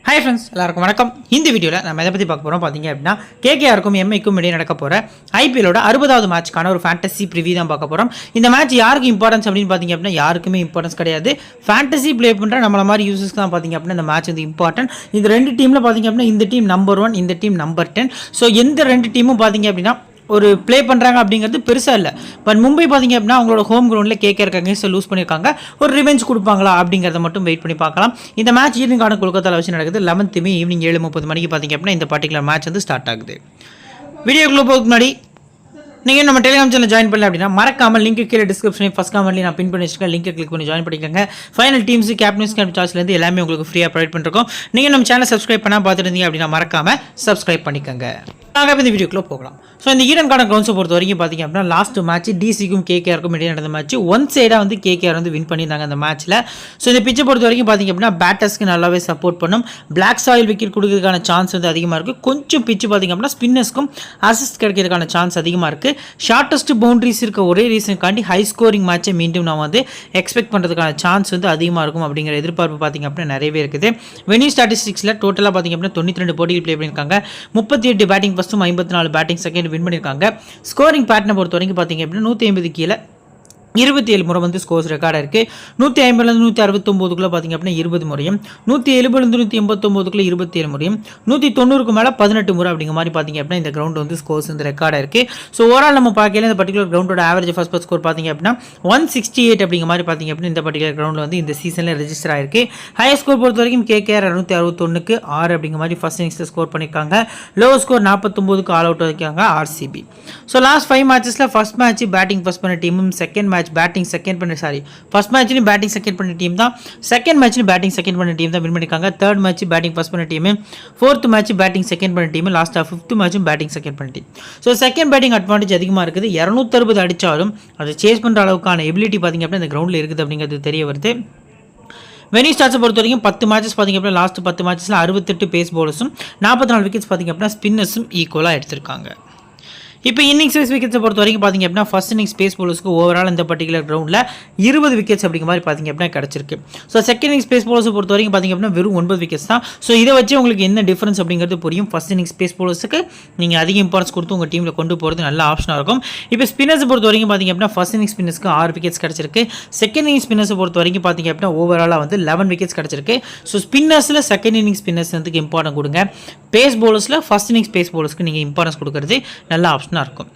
Hi friends, எல்லாருக்கும் வணக்கம். இந்த வீடியோவில் நம்ம எதை பற்றி பார்க்க போகிறோம் பார்த்தீங்க அப்படின்னா, கேகேஆருக்கும் எம்ஐக்கும் இடையே நடக்க போகிற ஐபிஎலோட 60வது மேட்ச்க்கான ஒரு ஃபேண்டசி ப்ரிவியூ தான் பார்க்க போகிறோம். இந்த மேட்ச் யாருக்கு இம்பார்ட்டன்ஸ் அப்படின்னு பார்த்தீங்க அப்படின்னா, யாருக்குமே இம்பார்ட்டன்ஸ் கிடையாது. ஃபேண்டசி ப்ளே பண்ணுற நம்மள மாதிரி யூசர்ஸ்க்கு தான் பார்த்தீங்க அப்படின்னா இந்த மேட்ச் வந்து இம்பார்ட்டன்ட். இந்த ரெண்டு டீமில் பார்த்தீங்க அப்படின்னா இந்த டீம் நம்பர் 1, இந்த டீம் நம்பர் 10. ஸோ எந்த ரெண்டு டீமும் பார்த்தீங்க அப்படின்னா ஒரு ப்ளே பண்ணுறாங்க அப்படிங்கிறது பெருசாக இல்லை. பட் மும்பை பார்த்தீங்க அப்படின்னா அவங்களோட ஹோம் கிரவுண்டில் கேகேஆருக்கு அகேன்ஸ்ட் லூஸ் பண்ணியிருக்காங்க. ஒரு ரிவெஞ்ச் கொடுப்பாங்களா அப்படிங்கிறத மட்டும் வெயிட் பண்ணி பார்க்கலாம். இந்த மேட்ச் ஈவினிங் கார்டன் கொல்கத்தாவில் வச்சு நடக்குது. 11th May ஈவினிங் 7:30 மணிக்கு பார்த்தீங்க அப்படின்னா இந்த பர்டிகுலர் மேட்ச் வந்து ஸ்டார்ட் ஆகுது. வீடியோக்குள்ளே போகிறதுக்கு முன்னாடி நீங்கள் நம்ம டெலிகிராம் சேனல் ஜாயின் பண்ணல அப்படின்னா மறக்காமல் லிங்க் கீழே டிஸ்கிரிப்ஷனில் ஃபஸ்ட் கமெண்ட்லேயே நான் பின் பண்ணி வச்சிருக்கேன். லிங்க் கிளிக் பண்ணி ஜாயின் பண்ணிக்கோங்க. ஃபைனல் டீம்ஸ் கேப்டன்ஸ் சார்ஜ்லேருந்து எல்லாமே உங்களுக்கு ஃப்ரீயாக ப்ரொவைட் பண்ணிருக்கோம். நீங்கள் நம்ம சேனல் சப்ஸ்கிரைப் பண்ணால் பார்த்துட்டு இருந்தீங்க அப்படின்னா மறக்காமல் சப்ஸ்கிரைப் பண்ணிக்கோங்க. நாங்கள் இந்த வீடியோக்குள்ளே போகலாம். ஸோ இந்த ஈடன் கார்டன் கிரவுண்ட்ஸை பொறுத்த வரைக்கும் பார்த்தீங்க அப்படின்னா லாஸ்ட் மேட்ச் டிசிக்கும் கேகேஆருக்கும் இடையே நடந்த மேட்ச் ஒன் சைடாக வந்து கேகேஆர் வந்து வின் பண்ணியிருந்தாங்க அந்த மேட்ச்சில். ஸோ இந்த பிச்சை பொறுத்த வரைக்கும் பார்த்தீங்க அப்படின்னா பேட்டர்ஸ்க்கு நல்லாவே சப்போர்ட் பண்ணும். பிளாக் சாயில் விக்கெட் கொடுக்கறதுக்கான சான்ஸ் வந்து அதிகமாக இருக்குது. கொஞ்சம் பிச்சு பார்த்தீங்க அப்படின்னா ஸ்பின்னர்ஸ்க்கும் அசிஸ்ட் கிடைக்கிறதுக்கான சான்ஸ் அதிகமாக இருக்குது. ஷார்ட்டஸ்ட் பவுண்டரிஸ் இருக்க ஒரே ரீசனுக்காண்டி ஹை ஸ்கோரிங் மேட்சை மீண்டும் நான் வந்து எக்ஸ்பெக்ட் பண்ணுறதுக்கான சான்ஸ் வந்து அதிகமாக இருக்கும் அப்படிங்கிற எதிர்பார்ப்பு பார்த்தீங்க அப்படின்னா நிறையவே இருக்குது. வெனியூ ஸ்டாட்டிஸ்டிக்ஸில் டோட்டலாக பார்த்தீங்க அப்படின்னா 92 போட்டிகள் ப்ளே பண்ணியிருக்காங்க. 38 பேட்டிங் ஃபஸ்ட்டும் 54 பேட்டிங் செகண்ட் வின் பண்ணியிருக்காங்க. ஸ்கோரிங் பேட்டர்னை பொறுத்த வரைக்கும் பார்த்தீங்க அப்படின்னா 150 கீழே 27 முறை வந்து ஸ்கோர்ஸ் ரெக்கார்டாக இருக்குது. 150 169 பார்த்தீங்க அப்படின்னா 20 முறையும், 170 189 27 முறையும், 190 மேலே 18 முறை அப்படிங்கிற மாதிரி பார்த்தீங்க அப்படின்னா இந்த கிரவுண்ட் வந்து ஸ்கோர்ஸ் வந்து ரெக்கார்டாக இருக்குது. ஸோ ஓவரால் நம்ம பார்க்கல இந்த பர்டிகுலர் கிரவுண்டோட ஆவரேஜ் ஃபர்ஸ்ட் ஸ்கோர் பார்த்தீங்க அப்படின்னா 168 அப்படிங்கிற மாதிரி பார்த்தீங்க அப்படின்னா இந்த பர்டிகுலர் கிரவுண்டில் வந்து இந்த சீசனில் ரெஜிஸ்டர் ஆயிருக்கு. ஹையர் ஸ்கோர் பொறுத்த வரைக்கும் கேகேஆர் 261க்கு 6 அப்படிங்கிற மாதிரி ஃபர்ஸ்ட் இன்னிங்ஸில் ஸ்கோர் பண்ணியிருக்காங்க. லோவர் ஸ்கோர் 49க்கு ஆல் அவுட் வைக்காங்க ஆர்சிபி. ஸோ லாஸ்ட் 5 மேட்சஸில் ஃபர்ஸ்ட் மேட்ச் பேட்டிங் ஃபர்ஸ்ட் பண்ண டீமும், செகண்ட் மேட்ச் பேட்டிங் செகண்ட் பண்ண ஃபர்ஸ்ட் மேட்ச்லையும் பேட்டிங் செகண்ட் பண்ண டீம் தான், செகண்ட் மேட்ச்லையும் பேட்டிங் செகண்ட் பண்ண டீம் தான் வின் பண்ணியிருக்காங்க. தேர்ட் மேட்ச் பேட்டிங் ஃபர்ஸ்ட் பண்ண team, fourth match batting second பண்ண டீம், லாஸ்ட்டாக 5th மேட்சும் பேட்டிங் செகண்ட் பண்ண team. So second batting advantage அதிகமாக இருக்குது. 260 அடித்தாலும் அதை சேஸ் பண்ணுற அளவுக்கான எபிலிட்டி பார்த்திங்க அப்படின்னா இந்த கிரவுண்டில் இருக்குது அப்படிங்கிறது தெரிய வருது. வெனியூ ஸ்டார்ட்ஸை பொறுத்த வரைக்கும் 10 மேட்சஸ் பார்த்திங்க அப்படின்னா லாஸ்ட் 10 மேட்சஸில் 68 பேஸ் பவுலர்ஸும் 44 விக்கெட்ஸ் பார்த்திங்க அப்படின்னா ஸ்பின்னர்ஸும் ஈக்குவலாக எடுத்திருக்காங்க. இப்போ இன்னிங்ஸ் வைஸ் விக்கெட்ஸை பொறுத்த வரைக்கும் பார்த்திங்க அப்படின்னா ஃபர்ஸ்ட் இன்னிங்ஸ் பேஸ் பவுலர்ஸ்க்கு ஓவரால் இந்த பர்டிகுலர் கிரவுண்டில் 20 விக்கெட்ஸ் அப்படிங்கிற மாதிரி பார்த்திங்க அப்படின்னா கிடச்சிருக்கு. ஸோ செகண்ட் இன்னிங்ஸ் பேஸ் பவுலர்ஸை பொறுத்த வரைக்கும் பார்த்திங்க அப்படின்னா வெறும் 9 விக்கெட்ஸ் தான். ஸோ இதை வச்சு உங்களுக்கு என்ன டிஃபரன்ஸ் அப்படிங்கிறது புரியும். ஃபர்ஸ்ட் இன்னிங்ஸ் பேஸ் பவுலர்ஸுக்கு நீங்கள் அதிக இம்பார்ட்டன்ஸ் கொடுத்து உங்கள் டீமில் கொண்டு போகிறது நல்ல ஆப்ஷனாக இருக்கும். இப்போ ஸ்பின்னர்ஸை பொறுத்த வரைக்கும் பார்த்திங்க அப்படின்னா ஃபர்ஸ்ட் இன்னிங்ஸ் ஸ்பின்னர்ஸ்க்கு 6 விக்கெட்ஸ் கிடச்சிருக்கு. செகண்ட் இன்னிங்ஸ் ஸ்பின்னர்ஸை பொறுத்த வரைக்கும் பார்த்திங்க அப்படின்னா ஓவராலாக வந்து 11 விக்கெட்ஸ் கிடச்சிருக்கு. ஸோ ஸ்பின்னர்ஸில் செகண்ட் இன்னிங்ஸ் ஸ்பின்னர்ஸ் வந்து இம்பார்ட்டன்ட் கொடுங்க. பேஸ் பவுலர்ஸில் ஃபர்ஸ்ட் இன்னிங்ஸ் பேஸ் பவுலர்ஸ்க்கு நீங்கள் இம்பார்ட்டன்ஸ் கொடுக்குறது நல்ல ஆப்ஷனாக இருக்கும்.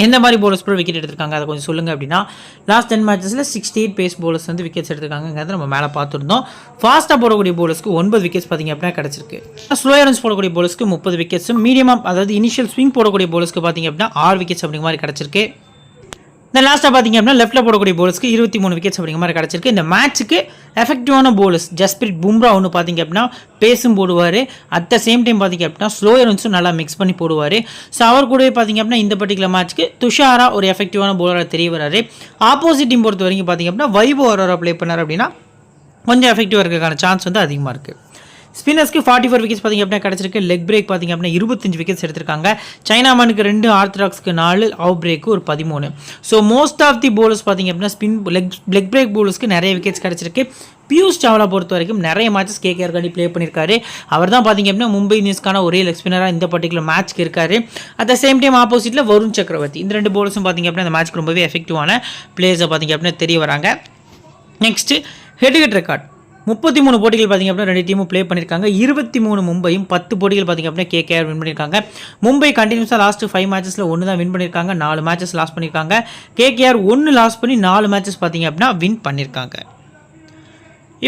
எந்த மாதிரி பவுலர்ஸ் கூட விக்கெட் எடுத்திருக்காங்க அதை கொஞ்சம் சொல்லுங்கள் அப்படின்னா, லாஸ்ட் 10 மேட்சஸில் 68 பேஸ் பவுலர்ஸ் வந்து விக்கெட்ஸ் எடுத்திருக்காங்கிறத நம்ம மேலே பார்த்துருந்தோம். ஃபாஸ்ட்டாக போடக்கூடிய பவுலர்ஸ்க்கு 9 விக்கெட்ஸ் பார்த்திங்க அப்படின்னா கிடச்சிருக்கு. ஸ்லோயர் ரன்ஸ் போடக்கூடிய பவுலர்ஸ்க்கு 30 விக்கெட்ஸும், மீடியமாக அதாவது இனிஷியல் ஸ்விங் போடக்கூடிய பவுலர்ஸ்க்கு பார்த்திங்க அப்படின்னா 6 விக்கெட்ஸ் அப்படிங்கிற மாதிரி கிடச்சிருக்கு. இந்த லாஸ்ட்டாக பார்த்திங்க அப்படின்னா லெஃப்ட்டில் போடக்கூடிய பவுலர்ஸ்க்கு 23 விக்கெட்ஸ் அப்படிங்கிற மாதிரி கிடச்சிருக்கு. இந்த மேட்ச்சுக்கு எஃபெக்டிவான பவுலர்ஸ் ஜஸ்பிரீத் பும்ரா ஒன்று பார்த்திங்க அப்படின்னா பேஸும் போடுவார், அட் த சேம் டைம் பார்த்திங்க அப்படின்னா ஸ்லோயர் ரன்ஸும் நல்லா மிக்ஸ் பண்ணி போடுவார். ஸோ அவர் கூடவே பார்த்திங்க அப்படின்னா இந்த பர்டிகுலர் மேட்ச்க்கு துஷாரா ஒரு எஃபெக்டிவான பவுலராக தெரிய வராரு. ஆப்போசிட் டீம் பொறுத்த வரைக்கும் பார்த்திங்க அப்படின்னா வைபவ் அரோரா ப்ளே பண்ணார் அப்படின்னா கொஞ்சம் எஃபெக்டிவாக இருக்கிறதுக்கான சான்ஸ் வந்து அதிகமாக இருக்குது. ஸ்பின்னர்ஸ்க்கு 44 விக்கெட்ஸ் பார்த்திங்க அப்படின்னா கிடச்சிருக்கு. லெக் பிரேக் பார்த்திங்க அப்படின்னா 25 விக்கெட்ஸ் எடுத்திருக்காங்க. சைனாமனுக்கு 2, ஆர்த்தடாக்ஸ்க்கு 4, அவுட் பிரேக்கு ஒரு 13. So most of the bowlers பார்த்திங்க அப்படின்னா ஸ்பின் லெக் பிரேக் பவுலர்ஸ்க்கு நிறைய விக்கெட்ஸ் கிடச்சிருக்கு. பியூஷ் சாவ்லா பொறுத்த வரைக்கும் நிறைய மேட்சஸ் கேகேஆர் காண்டி ப்ளே பண்ணியிருக்காரு. அவர் தான் பார்த்திங்க அப்படின்னா மும்பை இந்தியன்ஸ்க்கான ஒரே லெக் ஸ்பின்னராக இந்த பர்டிகுலர் மேட்ச்க்கு இருக்காரு. அட் த சேம் டைம் ஆப்போசிட்டில் வருண் சக்கரவர்த்தி, இந்த 2 பவுலர்ஸும் பார்த்திங்க அப்படின்னா இந்த மேட்ச்க்கு ரொம்பவே எஃபெக்டிவான பிளேயர்ஸை பார்த்திங்க அப்படின்னா தெரிய வராங்க. நெக்ஸ்ட்டு ஹெட் ரெக்கார்ட் 33 போட்டிகள் பார்த்திங்க அப்படின்னா 2 டீமும் ப்ளே பண்ணியிருக்காங்க. 23 மும்பையும், 10 போட்டிகள் பார்த்திங்க அப்படின்னா கேகேஆர் வின் பண்ணியிருக்காங்க. மும்பை கண்டினியூஸாக லாஸ்ட் 5 மேட்சஸில் 1 தான் வின் பண்ணியிருக்காங்க. 4 மேட்சஸ் லாஸ் பண்ணியிருக்காங்க. கேகேஆர் 1 லாஸ் பண்ணி 4 மேட்சஸ் பார்த்திங்க அப்படின்னா வின் பண்ணியிருக்காங்க.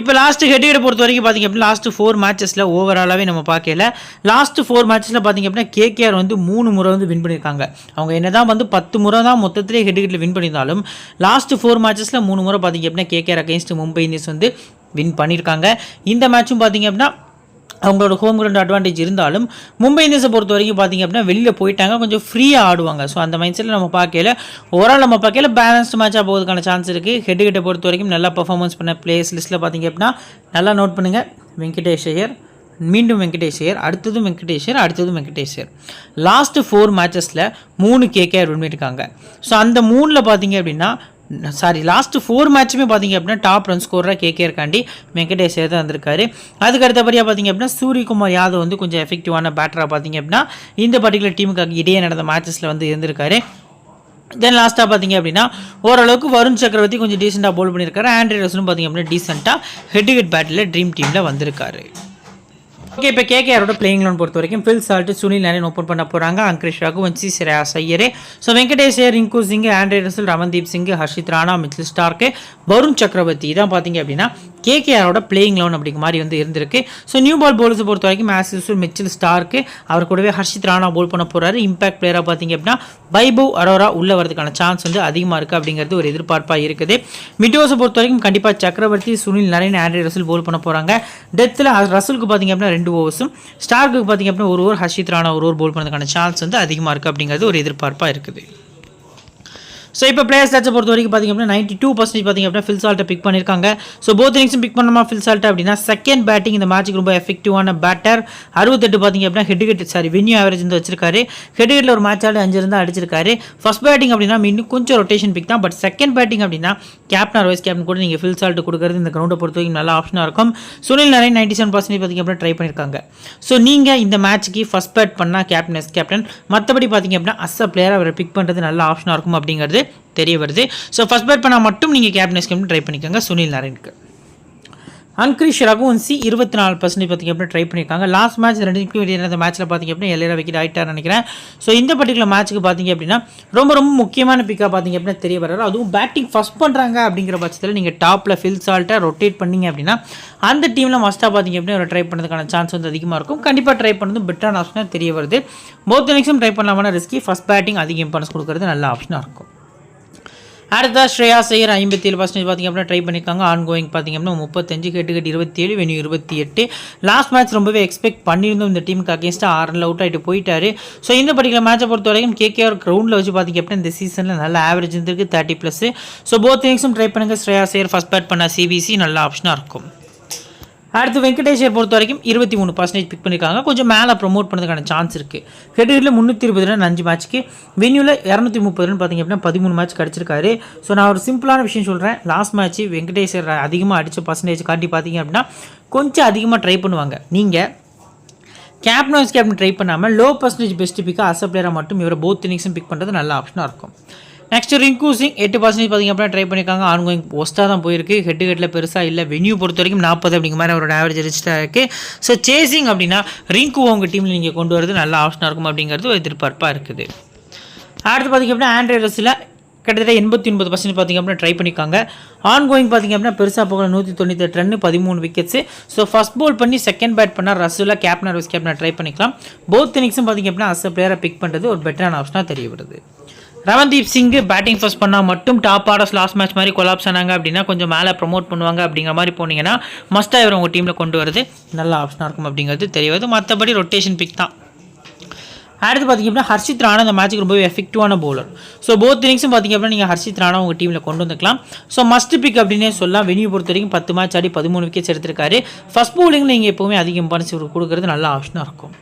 இப்போ லாஸ்ட்டு ஹெட் பொறுத்த வரைக்கும் பார்த்திங்க அப்படின்னா லாஸ்ட்டு 4 மேட்சஸில் ஓவராலாகவே நம்ம பார்க்கல. லாஸ்ட்டு 4 மேட்சஸில் பார்த்திங்க அப்படின்னா கேகேஆர் வந்து 3 முறை வந்து வின் பண்ணியிருக்காங்க. அவங்க என்ன தான் வந்து 10 முறை தான் மொத்தத்திலே ஹெட்டில் வின் பண்ணியிருந்தாலும் லாஸ்ட்டு 4 மேட்சஸில் 3 முறை பார்த்திங்க அப்படின்னா கேகேஆர் அகேன்ஸ்ட் மும்பை இந்தியன்ஸ் வந்து வின் பண்ணியிருக்காங்க. இந்த மேட்சும் பார்த்திங்க அப்படின்னா அவங்களோட ஹோம் கிரவுண்ட் அட்வான்டேஜ் இருந்தாலும் மும்பை இந்தியன்ஸை பொறுத்த வரைக்கும் பார்த்திங்க அப்படின்னா வெளியில் போயிட்டாங்க, கொஞ்சம் ஃப்ரீயாக ஆடுவாங்க. ஸோ அந்த மைண்ட் செட்டில் நம்ம பார்க்கல. ஓவரால் நம்ம பார்க்கல பேலன்ஸ்டு மேட்சாக போகிறதுக்கான சான்ஸ் இருக்குது. ஹெட்டை பொறுத்த வரைக்கும் நல்லா பர்ஃபார்மன்ஸ் பண்ண பிளேயர்ஸ் லிஸ்ட்டில் பார்த்திங்க அப்படின்னா நல்லா நோட் பண்ணுங்கள். வெங்கடேஷ் ஐயர், மீண்டும் வெங்கடேஷ் ஐயர், அடுத்ததும் வெங்கடேஷ் ஐயர், அடுத்ததும் வெங்கடேஷ் ஐயர். லாஸ்ட்டு 4 மேட்சஸில் 3 கேகேஆர் வின் பண்ணியிருக்காங்க. ஸோ அந்த 3ல் பார்த்திங்க அப்படின்னா லாஸ்ட் 4 மேட்சுமே பார்த்தீங்க அப்படின்னா டாப் ரன் ஸ்கோராக கேகேஆருக்காண்டி வெங்கடேஷ் தான் வந்திருக்காரு. அதுக்கு அடுத்தபடியாக பார்த்தீங்க அப்படின்னா சூரியகுமார் யாதவ் வந்து கொஞ்சம் எஃபெக்டிவான பேட்டராக பார்த்தீங்க அப்படின்னா இந்த பர்டிகுலர் டீமுக்கு இடையே நடந்த மேட்சஸில் வந்து இருந்திருக்காரு. தென் லாஸ்ட்டாக பார்த்தீங்க அப்படின்னா ஓரளவுக்கு வருண் சக்கரவர்த்தி கொஞ்சம் டீசெண்டாக போல் பண்ணியிருக்காரு. ஆண்ட்ரே ரசலும் பார்த்தீங்க அப்படின்னா டீசெண்டாக ஹெட் டு ஹெட் பேட்டில் ட்ரீம் டீமில் வந்திருக்காரு. ஓகே, இப்போ கேகேஆரோட பிளேயிங் லோன் பொறுத்த வரைக்கும் Phil Salt, Sunil Narine open பண்ண போகிறாங்க. Angkrish Raghuvanshi, Shreyas Iyer, so Venkatesh, Rinku Singh, Andre Russell, Ramandeep Singh, Harshit Rana, Mitchell Starc, Varun Chakravarthy இதான் பார்த்தீங்க அப்படின்னா கேகேஆரோட பிளேயிங் லோன் அப்படிங்கிற மாதிரி வந்து இருந்திருக்கு. ஸோ நியூ பால் போலர்ஸை பொறுத்த வரைக்கும் ஆஸ் யூசுவல் மிச்சில் ஸ்டார்க்கு, அவர் கூடவே ஹர்ஷித் ராணா போல் பண்ண போகிறாரு. இம்பாக்ட் பிளேயராக பார்த்தீங்க அப்படின்னா வைபவ் அரோரா உள்ளே வரதுக்கான சான்ஸ் வந்து அதிகமாக இருக்குது அப்படிங்கிறது ஒரு எதிர்பார்ப்பாக இருக்குது. மிட்டோஸை பொறுத்த வரைக்கும் கண்டிப்பாக சக்கரவர்த்தி, சுனில் நரேன், ஆண்ட்ரே ரசல் போல் பண்ண போகிறாங்க. டெத்தில் ரசலுக்கு பார்த்தீங்க அப்படின்னா 2 ஓவர்ஸும், ஸ்டார்க்கு பார்த்தீங்க அப்படின்னா 1 over, Harshit Rana 1 over bowl பண்ணதுக்கான சான்ஸ் வந்து அதிகமாக இருக்குது அப்படிங்கிறது ஒரு எதிர்பார்ப்பாக இருக்குது. ஸோ இப்போ பிளேயர் ஸ்டாட்ஸை பொறுத்த வரைக்கும் பார்த்திங்க அப்படின்னா 92% பார்த்திங்க அப்படின்னா ஃபில் சால்ட்டை பிக் பண்ணியிருக்காங்க. ஸோ போத் இன்னிங்ஸும் பிக் பண்ணமா ஃபில் சால்ட் அப்படின்னா செகண்ட் பேட்டிங் இந்த மேட்ச்சுக்கு ரொம்ப எஃபெக்டிவான பேட்டர். 68 பார்த்திங்க அப்படின்னா வென்யூ ஆவரேஜ் வந்து வச்சிருக்காரு. ஹெட்ஹெட்டில் ஒரு மேட்ச் 5 இருந்தால் அடிச்சிருக்காரு. ஃபர்ஸ்ட் பேட்டிங் அப்படின்னா இன்னும் கொஞ்சம் ரொட்டேஷன் பிக் தான். பட் செகண்ட் பேட்டிங் அப்படின்னா கேப்டன் ஆர் வைஸ் கேப்டன் கூட நீங்கள் ஃபில் சால்ட் கொடுக்குறது இந்த கிரௌண்டை பொறுத்த வரைக்கும் நல்ல ஆப்ஷனாக இருக்கும். சுனில் நரேன் 97% பார்த்திங்க அப்படின்னா ட்ரை பண்ணியிருக்காங்க. ஸோ நீங்கள் இந்த மேட்ச்சுக்கு ஃபர்ஸ்ட் பேட் பண்ணால் கேப்டன், மற்றபடி பார்த்திங்க அப்படின்னா அஸ் அ பிளேயர் அவரை பிக் பண்ணுறது நல்ல ஆப்ஷனாக இருக்கும் அப்படிங்கிறது தெரிய வருது. ஸோ ஃபர்ஸ்ட் பேட் பண்ணால் மட்டும் நீங்கள் கேப்டன் ட்ரை பண்ணிக்கோங்க சுனில் நரேனுக்கு. அங்கிரிஷ் ரகுவன்சி 24% பார்த்திங்க அப்படின்னா ட்ரை பண்ணியிருக்காங்க. லாஸ்ட் மேட்ச் 2 இந்த மேட்ச்சில் பார்த்திங்க அப்படின்னா எல்லாரும் விக்கெட் ஆகிட்டார் நினைக்கிறேன். ஸோ இந்த பர்டிகுலர் மேட்ச்சுக்கு பார்த்திங்க அப்படின்னா ரொம்ப முக்கியமான பிக்காக பார்த்திங்க அப்படின்னா தெரிய வர்றாரு. அதுவும் பேட்டிங் ஃபஸ்ட் பண்ணுறாங்க அப்படிங்கிற பட்சத்தில் நீங்கள் டாப்பில் ஃபில் சால்ட்டை ரொட்டேட் பண்ணிங்க அப்படின்னா அந்த டீமில் மஸ்ட்டாக பார்த்திங்க அப்படின்னா ஒரு ட்ரை பண்ணுறதுக்கான சான்ஸ் வந்து அதிகமாக இருக்கும். கண்டிப்பாக ட்ரை பண்ணது பெட்டரான ஆப்ஷனாக தெரிய வருது. போத் இன்னிங்ஸும் ட்ரை பண்ணலாமான ரிஸ்கி, ஃபஸ்ட் பேட்டிங் அதிக இம்பார்ட்டன்ஸ் கொடுக்குறது நல்ல ஆப்ஷனாக இருக்கும். அடுத்த ஸ்ரேயாஸ் ஐயர் 57% பார்த்திங்க அப்படின்னா ட்ரை பண்ணியிருக்காங்க. ஆன்கோயிங் பார்த்திங்க அப்படின்னா 35, ஹெட் 27, வென்யூ 28. லாஸ்ட் மேட்ச் ரொம்பவே எக்ஸ்பெக்ட் பண்ணியிருந்தோம் இந்த டீமுக்கு அகேன்ஸ்டாக 6 ரன் அவுட் ஆகிட்டு போயிட்டாரு. ஸோ இந்த பர்டிகுலர் மேட்சை பொறுத்த வரைக்கும் கேகேஆர் கிரவுண்டில் வச்சு பார்த்திங்க அப்படின்னா இந்த சீசனில் நல்ல ஆவரேஜ் இருந்திருக்கு 30+. ஸோ போத் இன்னிங்ஸும் ட்ரை பண்ணுங்கள். ஸ்ரேயாஸ் ஐயர் ஃபர்ஸ்ட் பேட் பண்ண சிபிசி நல்ல ஆப்ஷனாக இருக்கும். அடுத்து வெங்கடேஷை பொறுத்த வரைக்கும் 23% பிக் பண்ணியிருக்காங்க. கொஞ்சம் மேலே ப்ரொமோட் பண்ணுறதுக்கான சான்ஸ் இருக்குது. ஹெட்ஹெட்டில் 320 ரன் 5 மேட்ச்க்கு, வென்யூவில் 230 ரன் பார்த்திங்க அப்படின்னா 13 மேட்ச் கிடச்சிருக்காரு. ஸோ நான் ஒரு சிம்பிளான விஷயம் சொல்கிறேன். லாஸ்ட் மேட்ச் வெங்கடேஷர் அதிகமாக அடித்த பர்சன்டேஜ் காட்டி பார்த்திங்க அப்படின்னா கொஞ்சம் அதிகமாக ட்ரை பண்ணுவாங்க. நீங்கள் கேப்டன் ட்ரை பண்ணாமல் லோ பர்சன்டேஜ் பெஸ்ட் பிக்காக அஸ் பிளேயராக மட்டும் இவரை போத் இன்னிங்ஸும் பிக் பண்ணுறது நல்ல ஆப்ஷனாக இருக்கும். நெக்ஸ்ட் ரிங்கு சிங் 8% பார்த்திங்க அப்படின்னா ட்ரை பண்ணியிருக்காங்க. ஆன்கோயிங் போஸ்ட்டாக தான் போயிருக்கு. ஹெட்டில் பெருசாக இல்லை. வென்யூ பொறுத்த வரைக்கும் 40 அப்படிங்கிற மாதிரி அவரோட ஆவரேஜ் ரிச்சிட்டாக இருக்குது. ஸோ சேசிங் அப்படின்னா ரிங்கு உங்கள் டீமில் நீங்கள் கொண்டு வரது நல்ல ஆப்ஷனாக இருக்கும் அப்படிங்கிறது ஒரு எதிர்பார்ப்பாக இருக்குது. அடுத்து பார்த்திங்க அப்படின்னா ஆண்ட்ரே ரசல் கிட்டத்தட்ட 89% பார்த்திங்க அப்படின்னா ட்ரை பண்ணியிருக்காங்க. ஆன்கோயிங் பார்த்திங்க அப்படின்னா பெருசாக போகல 198 run 13 wickets. So first ball பண்ணி செகண்ட் பேட் பண்ணால் ரசூலாக கேப்டன் வைஸ் கேப்டன் ட்ரை பண்ணிக்கலாம். போத் இன்னிங்ஸும் பார்த்திங்க அப்படின்னா அஸ் அ பிளேயரை பிக் பண்ணுறது ஒரு பெட்டரான ஆப்ஷனாக தெரிய வருது. ரமன்தீப் சிங் பேட்டிங் ஃபர்ஸ்ட் பண்ணால் மட்டும் டாப் ஆர்டர்ஸ் லாஸ்ட் மேட்ச் மாதிரி கொலாப்ஸ் ஆனாங்க அப்படின்னா கொஞ்சம் மேலே ப்ரொமோட் பண்ணுவாங்க அப்படிங்கிற மாதிரி போனீங்கன்னா மஸ்ட்டாக இவர் உங்கள் டீமில் கொண்டு வரது நல்ல ஆப்ஷனாக இருக்கும் அப்படிங்கிறது தெரிய வருது. மற்றபடி ரொட்டேஷன் பிக் தான். அடுத்து பார்த்திங்க அப்படின்னா ஹர்ஷித் ராணா இந்த மேட்ச்சுக்கு ரொம்பவே எஃபெக்டிவான பவுலர். ஸோ போத் இன்னிங்ஸும் பார்த்திங்க அப்படின்னா நீங்கள் ஹர்ஷித் ராணா உங்கள் டீமில் கொண்டு வந்துக்கலாம். ஸோ மஸ்ட் பிக் அப்படின்னே சொல்லலாம். வென்யூ பொறுத்த வரைக்கும் 10 மேட்ச் ஆடி 13 விக்கெட்ஸ் எடுத்திருக்காரு. ஃபர்ஸ்ட் பவுலிங்கில் நீங்கள் எப்போவுமே அதிக இம்பார்ட்டன்ஸ் கொடுக்குறது நல்ல ஆப்ஷனாக இருக்கும்.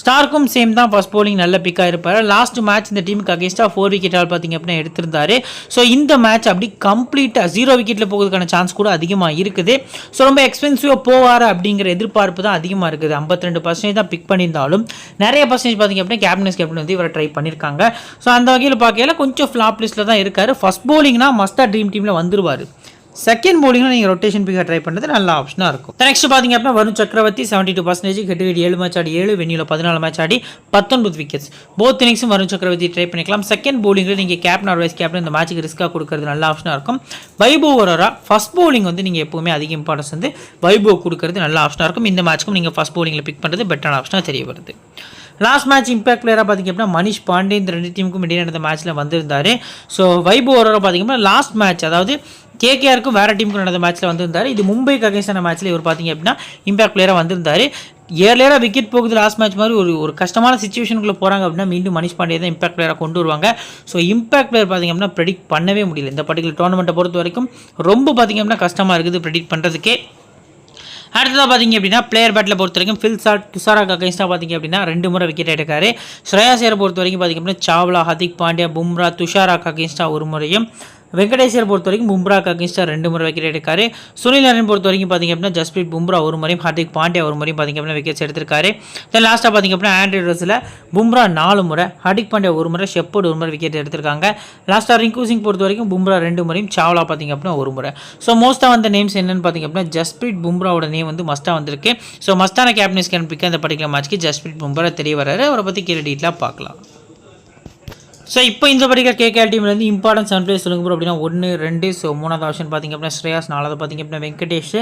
ஸ்டார்க்கும் சேம் தான், ஃபர்ஸ்ட் பவுலிங் நல்ல பிக்காக இருப்பார். லாஸ்ட் மேட்ச் இந்த டீமுக்கு அகேன்ஸ்டாக 4 விக்கெட் ஆல் பார்த்திங்க அப்படின்னா எடுத்திருந்தாரு. ஸோ இந்த மேட்ச் அப்படி கம்ப்ளீட்டாக 0 விக்கெட்டில் போகிறதுக்கான சான்ஸ் கூட அதிகமாக இருக்குது. ஸோ ரொம்ப எக்ஸ்பென்சிவாக போவார் அப்படிங்கிற எதிர்பார்ப்பு தான் அதிகமாக இருக்குது. 52% தான் பிக் பண்ணியிருந்தாலும் நிறைய பர்சன்டேஜ் பார்த்திங்க அப்படின்னா கேப்டன் வந்து இவரை ட்ரை பண்ணியிருக்காங்க. ஸோ அந்த வகையில் பார்க்கல கொஞ்சம் ஃப்ளாப் லிஸ்ட்டில் தான் இருக்கார். ஃபர்ஸ்ட் பவுலிங்னா மஸ்ட்டாக ட்ரீம் டீமில் வந்துருவார். செகண்ட் பவுலிங்கில் நீங்கள் ரொட்டேஷன் பிக்காக ட்ரை பண்ணுறது நல்ல ஆப்ஷனாக இருக்கும். நெக்ஸ்ட் பார்த்திங்க அப்படின்னா வருண் சக்கரவர்த்தி 72%, ஹெட் 7 மேட்ச் ஆடி 7, வென்யூவில் 14 மேட்ச் ஆடி 19 விக்கெட்ஸ். போத் இன்னிங்ஸும் வருண் சக்கரவர்த்தி ட்ரை பண்ணிக்கலாம். செகண்ட் பவுலிங்கில் நீங்கள் கேப்டன் ஆர் வைஸ் கேப்டன் இந்த மேட்ச்சுக்கு ரிஸ்க்காக கொடுக்குறது நல்ல ஆப்ஷனாக இருக்கும். வைபவ் அரோரா ஃபர்ஸ்ட் பவுலிங் வந்து நீங்கள் எப்போவுமே அதிக இம்பார்ட்டன்ஸ் வந்து வைபவ் கொடுக்குறது நல்ல ஆப்ஷனாக இருக்கும். இந்த மேட்ச்சுக்கும் நீங்கள் ஃபர்ஸ்ட் பவுலிங்கில் பிக் பண்ணுறது பெட்டரான ஆப்ஷனாக தெரிய வருது. லாஸ்ட் மேட்ச் இம்பாக்ட் பிளேயராக பார்த்திங்க அப்படின்னா மனிஷ் பாண்டே இந்த 2 டீமுக்கும் இடையே நடந்த மேட்ச்சில் வந்திருந்தார். ஸோ வைபவ் அரோரா பார்த்திங்க அப்படின்னா லாஸ்ட் மேட்ச் அதாவது கேகேஆருக்கும் வேறு டீமுக்கும் நடந்த மேட்ச்சில் வந்திருந்தார். இது மும்பைக்கு அகேன்ஸ்டான மேட்ச்சில் இவர் பார்த்திங்க அப்படின்னா இம்பாக்ட் பிளேயராக வந்திருந்தார். ஏர்லியராக விக்கெட் போகுது லாஸ்ட் மேட்ச் மாதிரி ஒரு கஷ்டமான சிச்சுவேஷனுக்குள்ளே போகிறாங்க அப்படின்னா மீண்டும் மனிஷ் பாண்டே தான் இம்பாக்ட் பிளேயராக கொண்டு வருவாங்க. ஸோ இம்பாக்ட் பிளேயர் பார்த்திங்க அப்படின்னா ப்ரெடிக்ட் பண்ணவே முடியல. இந்த பர்டிகுலர் டோர்னமெண்ட்டை பொறுத்த வரைக்கும் ரொம்ப பார்த்திங்க அப்படின்னா கஷ்டமாக இருக்குது ப்ரெடிக்ட் பண்ணுறதுக்கே. அடுத்ததாக பார்த்திங்க அப்படின்னா பிளேயர் பேட்டில் பொறுத்த வரைக்கும் ஃபில் சால்ட் துஷாராக்கு அகைன்ஸ்டாக பார்த்திங்க அப்படின்னா 2 முறை விக்கெட் எடுக்காரு. ஸ்ரேயாஸ் ஐயரை பொறுத்த வரைக்கும் பார்த்திங்க அப்படின்னா சாவ்லா, ஹர்திக் பாண்டியா, பும்ரா, துஷாராக்கு அகைன்ஸ்டாக 1 முறையும், வெங்கடேஸ்வர் பொறுத்த வரைக்கும் பும்ராக்கு அகேன்ஸ்டாக 2 முறை விக்கெட் எடுக்காரு. சுனில் நரேன் பொறுத்த வரைக்கும் பார்த்திங்க அப்படின்னா ஜஸ்பிரீத் பும்ரா ஒரு முறையும் ஹார்திக் பாண்டியா ஒரு முறையும் பார்த்திங்க அப்படின்னா விக்கெட்ஸ் எடுத்திருக்காரு. தென் லாஸ்ட்டாக பார்த்திங்க அப்படின்னா ஆண்ட்ரே ரசல் பும்ரா 4 முறை, ஹார்திக் பாண்டியா ஒரு முறை, ஷெப்பர்ட் ஒரு முறை விக்கெட் எடுத்திருக்காங்க. லாஸ்ட்டாக ரிங்கு சிங் பொறுத்த வரைக்கும் பும்ரா 2 முறையும், சாவ்லா பார்த்திங்க அப்படின்னா ஒரு முறை. ஸோ மோஸ்ட்டாக வந்த நேம்ஸ் என்னென்னு பார்த்திங்க அப்படின்னா ஜஸ்பிரீத் பும்ராவோட நேம் வந்து மஸ்ட்டாக வந்திருக்கு. ஸோ மஸ்டான கேப்டன்ஸ் கேன் பிக் அந்த பர்டிகுலர் மேட்ச்க்கு ஜஸ்பிரீத் பும்ரா தெரிய வர்றாரு. அவரை பற்றி கீழே டீட்டெயிலாக பார்க்கலாம். ஸோ இப்போ இந்த படிக்கிற கேகேஆர் டீம்லேருந்து இம்பார்ட்டன்ட் 7 பிளேயர்ஸ் சொல்லுங்க ப்ரோ அப்படின்னா 1, 2. ஸோ 3வது ஆப்ஷன் பார்த்திங்க அப்படின்னா ஸ்ரேயாஸ், 4வது பார்த்திங்க அப்படின்னா Venkatesh,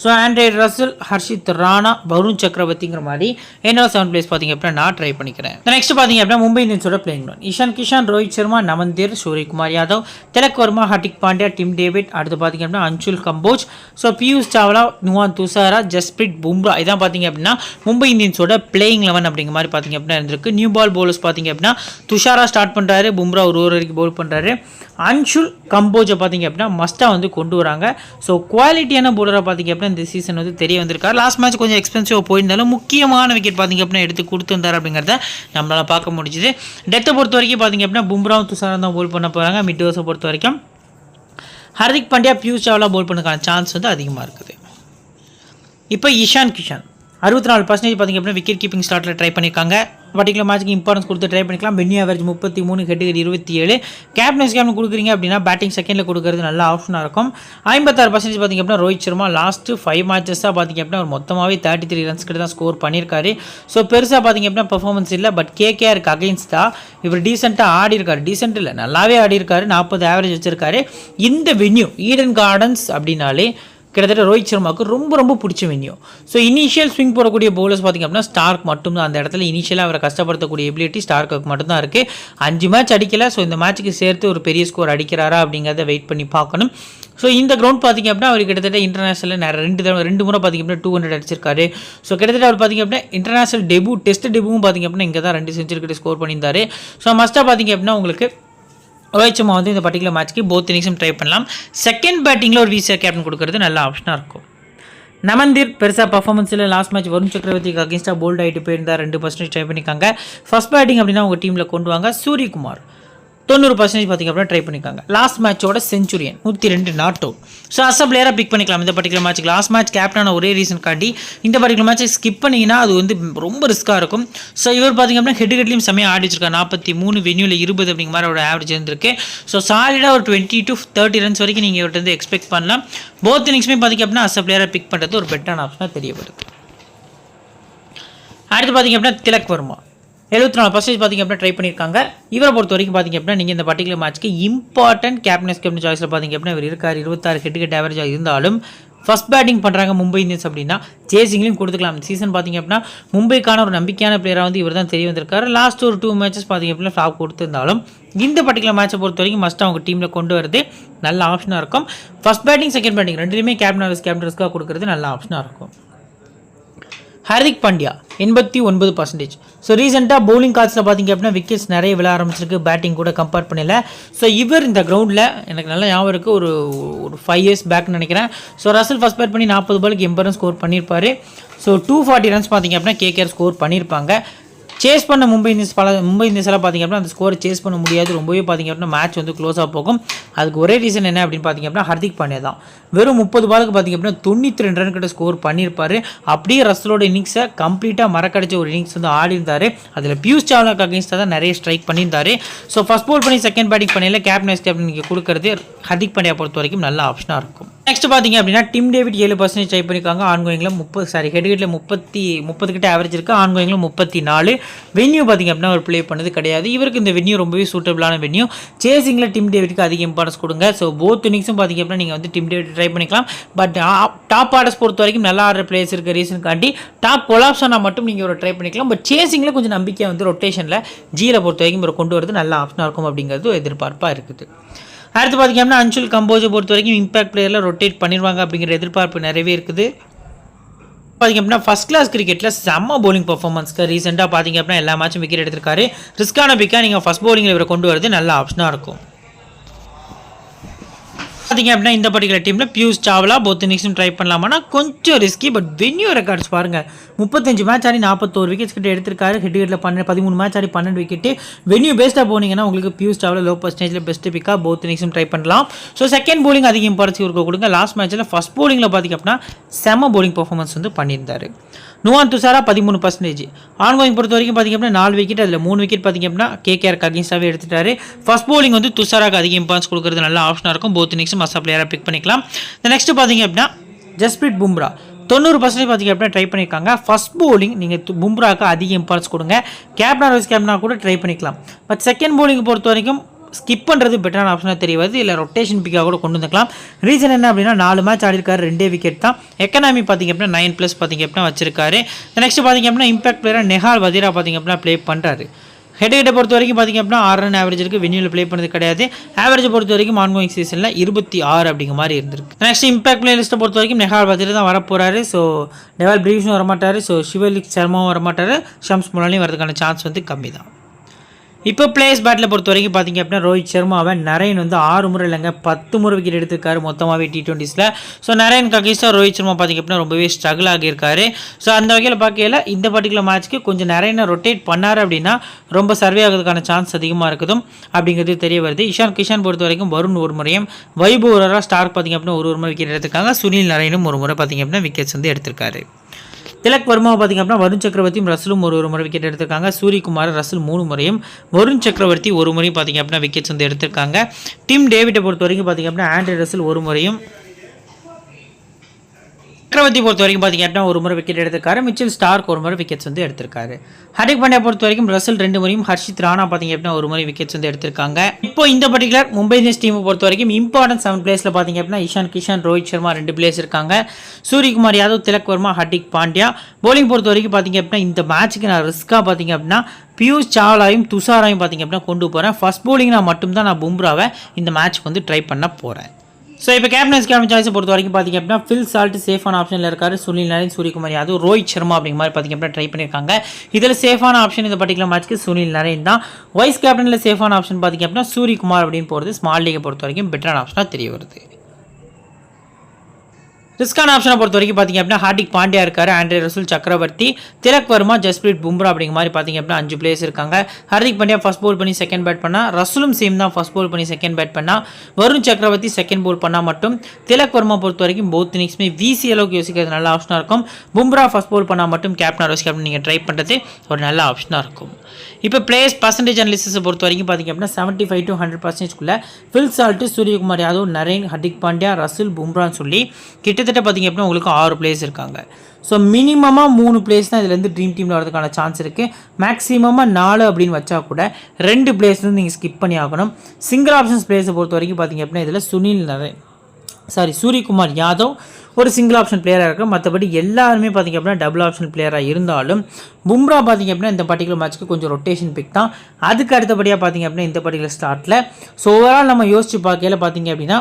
so Andre Russell, Harshit Rana, Varun சக்கரவர்த்திங்கிற மாதிரி என்னோட 7 பிளேயர்ஸ் பார்த்திங்க அப்படின்னா நான் ட்ரை பண்ணிக்கிறேன். நெக்ஸ்ட் பார்த்திங்க அப்படின்னா மும்பை இந்தியன்ஸோட பிளேயிங் லெவன் இஷான் கிஷான், ரோஹித் சர்மா, நமந்தீர், சூரியகுமார் யாதவ், திலக் வர்மா, ஹார்திக் பாண்டியா, டிம் டேவிட், அடுத்து பார்த்திங்க அப்படின்னா அன்சுல் கம்போஜ், ஸோ பியூஷ் சாவ்லா, நுவான் துஷாரா, ஜஸ்பிரீத் பும்ரா. இதான் பார்த்திங்க அப்படின்னா மும்பை இந்தியன்ஸோட பிளேயிங் லெவன் அப்படிங்கிற மாதிரி பார்த்திங்க அப்படின்னா இருந்திருக்கு. நியூ பால் பவுலர்ஸ் பார்த்திங்க அப்படின்னா துஷாரா ஸ்டார்ட் பண்ணுறாரு, பும்ரா ஒரு வரைக்கும் பவுல் பண்ணுறாரு. அன்சுல் கம்போஜை பார்த்திங்க அப்படின்னா மஸ்ட்டாக வந்து கொண்டு வராங்க. ஸோ குவாலிட்டியான பவுலராக பார்த்திங்க அப்படின்னா இந்த சீசன் வந்து தெரிய வந்திருக்காரு. லாஸ்ட் மேட்ச் கொஞ்சம் எக்ஸ்பென்சிவாக போயிருந்தாலும் முக்கியமான விக்கெட் பார்த்திங்க அப்படின்னா எடுத்து கொடுத்துருந்தார் அப்படிங்கிறத நம்மளால் பார்க்க முடிஞ்சுது. டெத்தை பொறுத்த வரைக்கும் பார்த்திங்க அப்படின்னா பும்ராவும் துஷாரும் தான் பவுல் பண்ண போகிறாங்க. மிட் ஓவர்ஸை பொறுத்த வரைக்கும் ஹார்திக் பாண்டியா, பியூஷ் சாவ்லா பவுல் பண்ணுறதுக்கான சான்ஸ் வந்து அதிகமாக இருக்குது. இப்போ இஷான் கிஷான் 64% பார்த்திங்க அப்படின்னா விக்கெட் கீப்பிங் ஸ்டார்ட்டில் ட்ரை பண்ணியிருக்காங்க. பர்டிகுலர் மேட்ச்சுக்கு இம்பார்ட்டன்ஸ் கொடுத்து ட்ரை பண்ணிக்கலாம். Venue average 33, ஹெட்டுக்கு 27. கேப்டன்ஸ் கேப்டன் கொடுக்குறீங்க அப்படின்னா பேட்டிங் செகண்டில் கொடுக்குறது நல்ல ஆப்ஷனாக இருக்கும். 56% பார்த்திங்க அப்படின்னா ரோஹித் சர்மா லாஸ்ட்டு 5 மேட்சஸாக பார்த்திங்க அப்படின்னா ஒரு மொத்தமாகவே 33 ரன்ஸ் கிட்ட தான் ஸ்கோர் பண்ணியிருக்காரு. ஸோ பெருசாக பார்த்திங்க அப்படின்னா பர்ஃபார்மன்ஸ் இல்லை. பட் கேகேஆருக்கு அகைன்ஸ்டாக இவர் டீசெண்டாக ஆடி இருக்காரு. டீசென்ட் இல்லை, நல்லாவே ஆடி இருக்காரு. 40 ஆவரேஜ் வச்சிருக்காரு. இந்த வென்யூ ஈடன் கார்டன்ஸ் அப்படின்னாலே கிட்டத்தட்ட ரோஹித் சர்மாவுக்கு ரொம்ப ரொம்ப பிடிச்ச வென்யூ. ஸோ இனிஷியல் ஸ்விங் போடக்கூடிய பவுலர்ஸ் பார்த்திங்க அப்படின்னா ஸ்டார்க் மட்டும்தான். அந்த இடத்துல இனிஷியலாக அவரை கஷ்டப்படுத்தக்கூடிய எபிலிட்டி ஸ்டார்க்கு மட்டும்தான் இருக்குது. 5 மேட்ச் அடிக்கலை. ஸோ இந்த மேட்ச்சுக்கு சேர்த்து ஒரு பெரிய ஸ்கோர் அடிக்கிறாரா அப்படிங்கிறத வெயிட் பண்ணி பார்க்கணும். ஸோ இந்த கிரவுண்ட் பார்த்திங்க அப்படின்னா அவர் கிட்டத்தட்ட இன்டர்நேஷனலில் 2 முறை பார்த்திங்க அப்படின்னா 200 அடிச்சிருக்காரு. ஸோ கிட்டத்தட்ட அவர் பார்த்திங்க அப்படின்னா இன்டர்நேஷனல் டெஸ்ட் டெபுவும் பார்த்திங்க அப்படின்னா இங்கே தான் 2 செஞ்சுரி கிட்ட ஸ்கோர் பண்ணியிருந்தார். ஸோ மஸ்ட்டாக பார்த்திங்க அப்படின்னா உங்களுக்கு ரோஹித் சர்மா வந்து இந்த பர்டிகுலர் மேட்ச்க்கு போத் இன்னிங்ஸும் ட்ரை பண்ணலாம். செகண்ட் பேட்டிங்கில் ஒரு விசிஆர் கேப்டன் கொடுக்கறது நல்ல ஆப்ஷனாக இருக்கும். நமந்தீர் பெருசாக பர்ஃபார்மன்ஸில் லாஸ்ட் மேட்ச் வருண் சக்கரவர்த்திக்கு அகேன்ஸ்டாக போல்ட் ஆகிட்டு போயிருந்தார். 2% ட்ரை பண்ணியிருக்காங்க. ஃபர்ஸ்ட் பேட்டிங் அப்படின்னா உங்கள் டீமில் கொண்டு வாங்க. சூரியகுமார் 90% பார்த்திங்க அப்படின்னா ட்ரை பண்ணியிருக்காங்க. லாஸ்ட் மேட்சோட centurion 102 not out. So as பிளேயராக பிக் பண்ணிக்கலாம் இந்த பர்டிகுலர் மேட்ச்சுக்கு. லாஸ்ட் மேட்ச் கேப்டனான ஒரே ரீசன் காட்டி இந்த பர்டிகுலர் மேட்ச்சை ஸ்கிப் பண்ணிங்கன்னா அது வந்து ரொம்ப ரிஸ்க்காக இருக்கும். ஸோ இவர் பார்த்திங்க அப்படின்னா ஹெட்லையும் செம்மையாக ஆடி வச்சிருக்காரு. 43, வென்யூவில் 20 அப்படிங்கிற மாதிரி அவரோட ஆவரேஜ் இருந்திருக்கு. ஸோ சாலிடாக ஒரு 20 to 30 ரன்ஸ் வரைக்கும் நீங்கள் இவர்கிட்ட வந்து எக்ஸ்பெக்ட் பண்ணலாம். போத் இன்னிங்ஸுமே பார்த்திங்க அப்படின்னா அஸ் பிளேயராக பிக் பண்ணுறது ஒரு பெட்டரான ஆப்ஷனாக தெரிய வருது. அடுத்து பார்த்திங்க அப்படின்னா திலக் வர்மா 74% பார்த்திங்க அப்படின்னா ட்ரை பண்ணியிருக்காங்க. இவரை பொறுத்த வரைக்கும் பார்த்திங்க அப்படின்னா நீங்கள் இந்த பர்டிகுலர் மேட்ச்க்கு இம்பார்ட்டன்ட் கேப்டன் சாய்ஸில் பார்த்திங்க அப்படின்னா இவர் இருக்கார். 26 ஹெட் ஆவரேஜாக இருந்தாலும் ஃபஸ்ட் பேட்டிங் பண்ணுறாங்க மும்பை இந்தியன்ஸ் அப்படின்னா சேசிங்லையும் கொடுத்துக்கலாம். இந்த சீசன் பார்த்திங்க அப்படின்னா மும்பைக்கான ஒரு நம்பிக்கையான பிளேயராக வந்து இவர் தான் தெரிய வந்திருக்காரு. லாஸ்ட் ஒரு 2 மேட்சஸ் பார்த்திங்க அப்படின்னா ஃப்ளாப் கொடுத்துருந்தாலும் இந்த பர்டிகுலர் மேட்சை பொறுத்த வரைக்கும் மஸ்ட் அவங்க டீமில் கொண்டு வரது நல்ல ஆப்ஷனாக இருக்கும். ஃபஸ்ட் பேட்டிங் செகண்ட் பேட்டிங் ரெண்டுலேயுமே கேப்டன் ரிஸ்க்காக கொடுக்குறது நல்ல ஆப்ஷனாக இருக்கும். ஹார்திக் பாண்டியா 89%. ஸோ ரீசெண்டாக பவுலிங் கார்ட்ஸில் பார்த்திங்க அப்படின்னா விக்கெட்ஸ் நிறைய விழ ஆரம்பிச்சிருக்கு. பேட்டிங் கூட கம்பேர் பண்ணல. ஸோ இவர் இந்த கிரவுண்டில் எனக்கு நல்லா ஞாபகம் இருக்குது, ஒரு 5 years பேக்னு நினைக்கிறேன். ஸோ ரசல் ஃபஸ்ட் பேட் பண்ணி 40 பாலுக்கு 80 ரன் ஸ்கோர் பண்ணியிருப்பார். ஸோ 240 ரன்ஸ் பார்த்திங்க அப்படின்னா கேகேஆர் ஸ்கோர் பண்ணியிருப்பாங்க. சேஸ் பண்ண மும்பை இந்தியன்ஸ் எல்லாம் பார்த்திங்க அப்படின்னா அந்த ஸ்கோரை சேஸ் பண்ண முடியாது. ரொம்பவே பார்த்திங்க அப்படின்னா மேட்ச் வந்து க்ளோஸாக போகும். அதுக்கு ஒரே ரீசன் என்ன அப்படின்னு பார்த்திங்க அப்படின்னா ஹார்திக் பாண்டியா தான். வெறும் 30 பாலுக்கு பார்த்திங்க அப்படின்னா 92 ரன் கிட்ட ஸ்கோர் பண்ணியிருப்பார். அப்படியே ரசலோட இன்னிங்ஸை கம்ப்ளீட்டாக மறக்கடிச்ச ஒரு இன்னிங்ஸ் வந்து ஆடி இருந்தார். அதில் பியூஷ் சாவ்லாக்கு அகேன்ஸ்டாக தான் நிறைய ஸ்ட்ரைக் பண்ணியிருந்தார். ஸோ ஃபஸ்ட் பால் பண்ணி செகண்ட் பேட்டிங் பண்ணல கேப்டன் நீங்கள் கொடுக்குறது ஹார்திக் பாண்டியா பொறுத்த வரைக்கும் நல்ல ஆப்ஷனாக இருக்கும். நெக்ஸ்ட் பார்த்திங்க அப்படின்னா டிம் டேவிட் 7% ட்ரை பண்ணியிருக்காங்க. ஆன்கோயிங்கில் 30 ஹெட்கிட்ட 30 கிட்ட ஆவரேஜ் இருக்குது. ஆன்கோயிங்கில் 34. வென்யூ பார்த்திங்க அப்படின்னா அவர் ப்ளே பண்ணது கிடையாது. இவருக்கு இந்த வென்யூ ரொம்பவே சூட்டபிளான வென்யூ. சேசிங்கில் டிம் டேவிட்க்கு அதிக இம்பார்ட்டன்ஸ் கொடுங்க. ஸோ போத் இன்னிங்ஸும் பார்த்திங்க அப்படின்னா நீங்கள் வந்து டிம் டேவிட் ட்ரை பண்ணிக்கலாம். பட் டாப் ஆர்டர்ஸ் பொறுத்த வரைக்கும் நல்லா ஆடுற பிளேயர்ஸ் இருக்க ரீசன் காட்டி டாப் கொலாப்ஸ் ஆனால் மட்டும் நீங்கள் ஒரு ட்ரை பண்ணிக்கலாம். பட் சேசிங்கில் கொஞ்சம் நம்பிக்கை வந்து ரொட்டேஷனில் ஜீல பொறுத்த வரைக்கும் ஒரு கொண்டு வரது நல்ல ஆப்ஷனாக இருக்கும் அப்படிங்கிறது எதிர்பார்ப்பாக இருக்குது. அடுத்து பார்த்திங்க அப்படின்னா அன்சுல் கம்போஜை பொறுத்த வரைக்கும் இம்பாக்ட் பிளேயரில் ரொட்டேட் பண்ணிடுவாங்க அப்படிங்கிற எதிர்பார்ப்பு நிறையவே இருக்குது. பார்த்திங்க அப்படின்னா ஃபஸ்ட் கிளாஸ் கிரிக்கெட்டில் செம்ம பவுலிங் பர்ஃபார்மன்ஸ்க்கு ரீசெண்டாக பார்த்திங்க அப்படின்னா எல்லா மேட்சும் விக்கெட் எடுத்திருக்காரு. ரிஸ்க்கான பிக்காக நீங்கள் ஃபஸ்ட் பவுலிங்கில் இவரை கொண்டு வரது நல்ல ஆப்ஷனாக இருக்கும். பார்த்தீங்க அப்படின்னா இந்த பர்டிகுலர் டீமில் பியூஷ் சாவ்லா போத் இன்னிங்ஸும் ட்ரை பண்ணலாமான்னா கொஞ்சம் ரிஸ்கி. பட் வென்யூ ரெக்கார்ட்ஸ் பாருங்கள், 35 மேட்ச் ஆடி 41 விக்கெட்ஸ் கிட்ட எடுத்திருக்காரு. ஹெட்கேட்டில் 13 மேட்ச் ஆடி 12 விக்கெட்டு. வென்யூ பேஸ்டாக போனீங்கன்னா உங்களுக்கு பியூஷ் சாவ்லா லோ பர்சன்டேஜில் பெஸ்ட் பிக்காக போத் இன்னிங்ஸும் ட்ரை பண்ணலாம். ஸோ செகண்ட் போலிங் அதிக இம்பார்ட்டன்ஸ் இருக்க கொடுங்க. லாஸ்ட் மேட்ச்சில் ஃபஸ்ட் போலிங்கில் பார்த்தீங்க அப்படின்னா செம போலிங் பர்ஃபார்மன்ஸ் வந்து பண்ணியிருந்தார். நுவான் துஷாரா 13%. ஆன்கோயிங் பொறுத்த வரைக்கும் பார்த்திங்க அப்படின்னா 4 விக்கெட், அதில் 3 விக்கெட் பார்த்திங்க அப்படின்னா கேகேஆருக்கு அகேன்ஸ்டாகவே எடுத்துட்டாரு. ஃபஸ்ட் போலிங் வந்து துஷாராக்கு அதிக இம்பார்ட்டன்ஸ் கொடுக்குறது நல்ல ஆப்ஷனாக இருக்கும். போத் இன்னிங்ஸும் மஸ்ட் பிளேயராக பிக் பண்ணிக்கலாம். நெக்ஸ்ட் பார்த்திங்க அப்படின்னா ஜஸ்பிரீத் பும்ரா 90% பார்த்திங்க அப்படின்னா ட்ரை பண்ணியிருக்காங்க. ஃபஸ்ட் போலிங் நீங்கள் பும்ராவுக்கு அதிக இம்பார்ட்டன்ஸ் கொடுங்க. கேப்டன் வைஸ் கேப்டனாக கூட ட்ரை பண்ணிக்கலாம். பட் செகண்ட் போலிங் பொறுத்த வரைக்கும் ஸ்கிப் பண்ணுறது பெட்டரான ஆப்ஷனாக தெரிய வருது. இல்லை ரொட்டேஷன் பிக்காக கூட கொண்டு வந்துக்கலாம். ரீசன் என்ன அப்படின்னா 4 மேட்ச் ஆடிருக்காரு, 2 விக்கெட் தான். எக்கனாமி பார்த்திங்க அப்படின்னா 9+ பார்த்திங்க அப்படின்னா வச்சிருக்காரு. நெக்ஸ்ட் பார்த்திங்க அப்படின்னா இம்பாக்ட் பிளேயராக நெஹால் வதீரா பார்த்திங்க அப்படின்னா ப்ளே பண்ணுறாரு. ஹெட்கேட்டை பொறுத்த வரைக்கும் பார்த்திங்க அப்படின்னா 6 ரன் ஆவரேஜ் இருக்குது. வென்யூவில் ப்ளே பண்ணது கிடையாது. ஆவரேஜை பொறுத்த வரைக்கும் ஆன்கோயிங் சீசனில் 26 அப்படிங்கிற மாதிரி இருந்திருக்கு. நெக்ஸ்ட் இம்பாக்ட் பிளே லிஸ்ட்டை பொறுத்த வரைக்கும் நெஹால் வதீரா தான் வரப்போகிறாரு. ஸோ டெவால் பிரீவ்ஸும் வரமாட்டார். ஸோ சிவலிக் சர்மாவும் வரமாட்டார். ஷம்ஸ் முலானியும் வரதுக்கான சான்ஸ் வந்து கம்மி தான். இப்போ பிளேஸ் பேட்டில் பொறுத்த வரைக்கும் பார்த்திங்க அப்படின்னா ரோஹித் சர்மாவை நரேன் வந்து 6 முறை இல்லைங்க 10 முறை விக்கெட் எடுத்திருக்காரு மொத்தமாகவே T20s. ஸோ நரேனுக்கு அகேன்ஸ்டாக ரோஹித் சர்மா பார்த்திங்க அப்படின்னா ரொம்பவே ஸ்ட்ரகிள் ஆகியிருக்காரு. ஸோ அந்த வகையில் பார்க்கல இந்த பர்டிகுலர் மேட்ச்க்கு கொஞ்சம் நரேனை ரொட்டேட் பண்ணார் அப்படின்னா ரொம்ப சர்வே ஆகிறதுக்கான சான்ஸ் அதிகமாக இருக்குதும் அப்படிங்கிறது தெரிய வருது. இஷான் கிஷான் பொறுத்த வரைக்கும் வருண் ஒரு முறையும், வைபவ் ஒரரா ஸ்டார்க் பார்த்திங்க அப்படின்னா ஒரு முறை விக்கெட் எடுத்திருக்காங்க. சுனில் நரேனும் ஒரு முறை பார்த்திங்க அப்படின்னா விக்கெட்ஸ் வந்து எடுத்திருக்காரு. திலக் வர்மாவை பார்த்திங்க அப்படின்னா வருண் சக்கரவர்த்தியும் ரசலும் ஒரு முறை விக்கெட் எடுத்திருக்காங்க. சூரியகுமார் ரசல் 3 முறையும், வருண் சக்கரவர்த்தி ஒரு முறையும் பார்த்திங்க அப்படின்னா விக்கெட்ஸ் வந்து எடுத்திருக்காங்க. டிம் டேவிட்டை பொறுத்த வரைக்கும் பார்த்திங்க அப்படின்னா ஆண்ட்ரே ரசல் ஒரு முறையும், சக்கரவர்த்தி பொறுத்த வரைக்கும் பார்த்திங்க அப்படின்னா ஒரு முறை விக்கெட் எடுத்திருக்காரு. மிச்சல் ஸ்டார்க் ஒரு முறை விக்கெட்ஸ் வந்து எடுத்திருக்காரு. ஹர்திக் பாண்டியா பொறுத்த வரைக்கும் ரசல் 2 முறையும், ஹர்ஷித் ராணா பார்த்திங்க அப்படின்னா ஒரு முறை விக்கெட்ஸ் வந்து எடுத்திருக்காங்க. இப்போ இந்த பர்டிகுலர் மும்பை இந்தியன்ஸ் டீமை பொறுத்த வரைக்கும் இம்பார்ட்டன்ட் 7 பிளேஸில் பார்த்திங்க அப்படின்னா இஷான் கிஷான், ரோஹித் சர்மா 2 பிளேஸ் இருக்காங்க. சூரியகுமார் யாதவ், திலக் வர்மா, ஹர்திக் பாண்டியா. போலிங் பொறுத்த வரைக்கும் பார்த்திங்க அப்படின்னா இந்த மேட்ச்சுக்கு நான் ரிஸ்க்காக பார்த்திங்க அப்படின்னா பியூஷ் சாவ்லாவையும் துஷாராவையும் பார்த்திங்க அப்படின்னா கொண்டு போகிறேன். ஃபஸ்ட் போலிங் நான் மட்டும்தான் நான் பும்ராவை இந்த மேட்ச்க்கு வந்து ட்ரை பண்ண போகிறேன். ஸோ இப்போ கேப்டன் சாய்ஸை பொறுத்த வரைக்கும் பார்த்திங்க அப்படின்னா ஃபில் சால்ட் சேஃபான ஆப்ஷனில் இருக்காரு. சுனில் நரேன், சூரியகுமார் யாதவ், ரோஹித் சர்மா அப்படிங்கிற மாதிரி பார்த்திங்க அப்படின்னா ட்ரை பண்ணியிருக்காங்க. இதில் சேஃபான ஆப்ஷன் இந்த பர்டிகுலர் மேட்ச்க்கு சுனில் நரேன் தான். வைஸ் கேப்டனில் சேஃபான ஆப்ஷன் பார்த்திங்க அப்படின்னா சூரியகுமார் அப்படின்னு போகிறது ஸ்மால் லீகை பொறுத்த வரைக்கும் பெட்டரான ஆப்ஷனாக தெரிய வருது. ரிஸ்கான ஆப்ஷனை பொறுத்த வரைக்கும் பார்த்திங்க அப்படின்னா ஹார்திக் பாண்டியா இருக்காரு, ஆண்ட்ரே ரசூல், சக்கரவர்த்தி, திலக் வர்மா, ஜஸ்பிரீத் பும்ரா அப்படிங்கிற மாதிரி பார்த்திங்க அப்படின்னா 5 பிளேயர்ஸ் இருக்காங்க. ஹார்திக் பாண்டியா ஃபஸ்ட் போல் பண்ணி செகண்ட் பேட் பண்ணால், ரசூலும் சேம் தான் ஃபஸ்ட் போல் பண்ணி செகண்ட் பேட் பண்ணால், வருண் சக்கரவர்த்தி செகண்ட் போல் பண்ணால் மட்டும். திலக் வர்மா பொறுத்த வரைக்கும் போத் இன்னிங்ஸுமே விசி அளவுக்கு யோசிக்கிறது நல்ல ஆப்ஷனாக இருக்கும். பும்ரா ஃபஸ்ட் போல் பண்ணால் மட்டும் கேப்டன் வைஸ் கேப்டன் நீங்கள் ட்ரை பண்ணுறது ஒரு நல்ல ஆப்ஷனாக இருக்கும். இப்போ பிளேயர்ஸ் பர்சன்டேஜ் அனாலிசிஸை பொறுத்த வரைக்கும் பார்த்திங்க அப்படின்னா 75 to 100% Phil Salt, Suryakumar Yadav, Narine, Hardik Pandya, Russell, பும்ரான்னு சொல்லி கிட்டத்தட்ட பார்த்திங்க அப்படின்னா உங்களுக்கு 6 பிளேயர்ஸ் இருக்காங்க. ஸோ மினிமமாக 3 பிளேஸ் தான் இதுலேருந்து ட்ரீம் டீமில் வரதுக்கான சான்ஸ் இருக்குது. மேக்ஸிமமாக 4 அப்படின்னு வச்சா கூட 2 பிளேஸ் வந்து நீங்கள் ஸ்கிப் பண்ணி ஆகணும். சிங்கிள் ஆப்ஷன்ஸ் பிளேயர்ஸை பொறுத்த வரைக்கும் பார்த்திங்க அப்படின்னா இதில் சூரியகுமார் யாதவ் ஒரு சிங்கிள் ஆப்ஷன் பிளேயராக இருக்கும். மற்றபடி எல்லாருமே பார்த்திங்க அப்படின்னா டபுள் ஆப்ஷன் பிளேயராக இருந்தாலும் பும்ரா பார்த்திங்க அப்படின்னா இந்த பர்டிகுலர் மேட்ச்க்கு கொஞ்சம் ரொட்டேஷன் பிக் தான். அதுக்கு அடுத்தபடியாக பார்த்திங்க அப்படின்னா இந்த பர்டிகுலர் ஸ்டார்ட்டில் ஸோ ஓவரால் நம்ம யோசிச்சு பார்க்கல பார்த்திங்க அப்படின்னா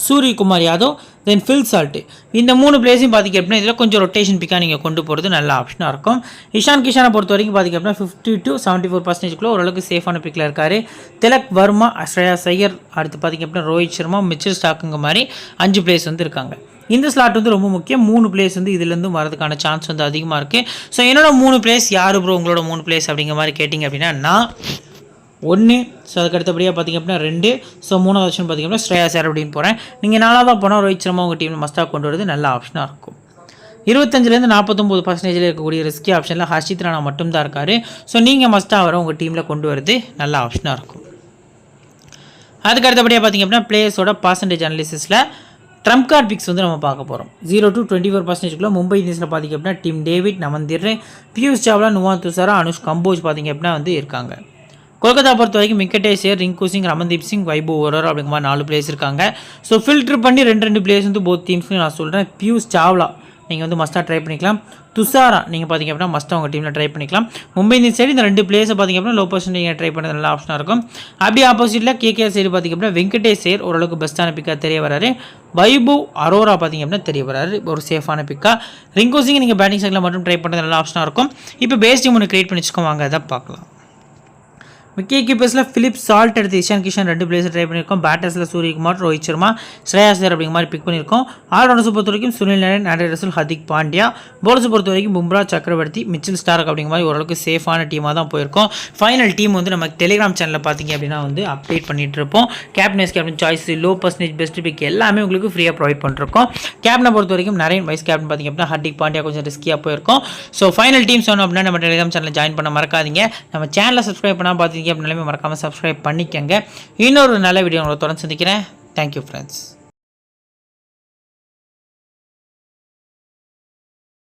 சூரியகுமார் யாதவ் தென் ஃபில் சால்ட்டு இந்த 3 பிளேஸையும் பார்த்திங்க அப்படின்னா இதில் கொஞ்சம் ரொட்டேஷன் பிக்காக நீங்கள் கொண்டு போகிறது நல்ல ஆப்ஷனாக இருக்கும். இஷான் கிஷானை பொறுத்த வரைக்கும் பார்த்திங்க அப்படின்னா 50 to 74% ஓரளவுக்கு சேஃபான பிக்கில் இருக்கார். திலக் வர்மா, ஸ்ரேயாஸ் ஐயர், அடுத்து பார்த்திங்க அப்படின்னா ரோஹித் சர்மா, மிச்சல் ஸ்டாக்குங்க மாதிரி 5 பிளேஸ் வந்து இருக்காங்க. இந்த ஸ்லாட் வந்து ரொம்ப முக்கியம். 3 பிளேஸ் வந்து இதுலேருந்து வரதுக்கான சான்ஸ் வந்து அதிகமாக இருக்குது. ஸோ என்னோட 3 பிளேஸ் யார் ப்ரோ உங்களோட 3 பிளேஸ் அப்படிங்கிற மாதிரி கேட்டிங்க அப்படின்னா நான் 1, ஸோ அதுக்கு அடுத்தபடியாக பார்த்திங்க அப்படின்னா 2, ஸோ 3வது ஆப்ஷன் பார்த்திங்க அப்படின்னா ஸ்ரேயாஸ் ஐயர் அப்படின்னு போகிறேன். நீங்கள் 4ஆவதாக போனால் ரோஹித் சர்மா உங்கள் டீமில் மஸ்டாக கொண்டு வரது நல்ல ஆப்ஷனாக இருக்கும். 25 to 49% இருக்கக்கூடிய ரிஸ்கி ஆப்ஷனில் ஹர்ஷித் ராணா மட்டும்தான் இருக்கார். ஸோ நீங்கள் மஸ்டாக வர உங்கள் டீமில் கொண்டு வரது நல்ல ஆப்ஷனாக இருக்கும். அதுக்கு அடுத்தபடியாக பார்த்திங்க அப்படின்னா பிளேயர்ஸோட பர்சன்டேஜ் அனாலிசிஸில் ட்ரம்ப் கார்டு பிக்ஸ் வந்து நம்ம பார்க்க போகிறோம். 0 to 24% மும்பை இந்தியன்ஸில் பார்த்திங்க அப்படின்னா டிம் டேவிட், நமந்திர், பியூஷ் சாவ்லா, நுவான் துஷாரா, அனுஷ் கம்போஜ் பார்த்திங்க அப்படின்னா வந்து இருக்காங்க. கொல்கத்தா பொறுத்த வரைக்கும் வெங்கடேஷ் ஐயர், ரிங்கு சிங், ரமன்தீப் சிங், வைபவ் ஒரரா அப்படிங்கிற மாதிரி 4 பிளேயர்ஸ் இருக்காங்க. ஸோ ஃபில்டர் பண்ணி 2 பிளேயர்ஸ் வந்து போத் டீம்ஸ்லையும் நான் சொல்கிறேன். பியூஷ் சாவ்லா நீங்கள் வந்து மஸ்ட்டாக ட்ரை பண்ணிக்கலாம். துஷாரா நீங்கள் பார்த்திங்க அப்படின்னா மஸ்ட்டாக உங்கள் டீமில் ட்ரை பண்ணிக்கலாம். மும்பை இந்தியன்ஸ் சைடு இந்த 2 பிளேயர்ஸை பார்த்திங்க அப்படின்னா லோ பர்சன்ட் நீங்கள் ட்ரை பண்ணுறது நல்ல ஆப்ஷனாக இருக்கும். அப்படி ஆப்போசிட்டில் கேகேஆர் சைடு பார்த்திங்க அப்படின்னா வெங்கடேஷ் ஐயர் ஓரளவுக்கு பெஸ்ட்டான பிக்காக தெரிய வராரு. வைபவ் அரோரா பார்த்திங்க அப்படின்னா தெரிய வராரு ஒரு சேஃபான பிக்காக. ரிங்கு சிங் நீங்கள் பேட்டிங் சைடில் மட்டும் ட்ரை பண்ணுறது நல்ல ஆப்ஷனாக இருக்கும். இப்போ பேஸ் டீம் ஒன்று க்ரியேட் பண்ணி வச்சுக்கோங்க, அதை பார்க்கலாம். விக்கெட் கீப்பர்ஸில் ஃபிலிப் சால்ட் எடுத்து இஷான் கிஷன் 2 பிளேஸை ட்ரை பண்ணியிருக்கோம். பேட்டர்ஸில் சூரியகுமார், ரோஹித் சர்மா, ஸ்ரேயாஸ் ஐயர் அப்படிங்கிற மாதிரி பிக் பண்ணியிருக்கோம். ஆல்ரவுண்டர்ஸை பொறுத்த வரைக்கும் சுனில் நரேன், ஆண்ட்ரே ரசல், ஹர்திக் பாண்டியா. பவுலர்ஸை பொறுத்த வரைக்கும் பும்ரா, சக்கரவர்த்தி, மிச்சல் ஸ்டார்க் அப்படிங்கிற மாதிரி ஓரளவுக்கு சேஃபான டீமாக தான் போயிருக்கோம். ஃபைனல் டீம் வந்து நம்ம டெலிகிராம் சேனலில் பார்த்தீங்க அப்படின்னா வந்து அப்டேட் பண்ணிட்டு இருப்போம். Captain captain choice, low percentage, best pick எல்லாமே உங்களுக்கு ஃப்ரீயாக ப்ரொவைட் பண்ணிருக்கோம். கேப்டனை பொறுத்த வரைக்கும் நரேன், வைஸ் கேப்டன் பார்த்தீங்க அப்படின்னா ஹர்திக் பாண்டியா கொஞ்சம் ரிஸ்கியாக போயிருக்கோம். ஸோ ஃபைனல் டீம் சொன்னோம் அப்படின்னா நம்ம டெலிகிராம் சேனலில் ஜாயின் பண்ண மறக்காதீங்க. நம்ம சேனலை சப்ஸ்கிரைப் பண்ணால் பார்த்தீங்க அப்படின்னாலுமே மறக்காமல் சப்ஸ்கிரைப் பண்ணிக்கங்க. இன்னொரு நல்ல வீடியோ உங்களை தொடர்ந்து சந்திக்கிறேன். Thank you friends.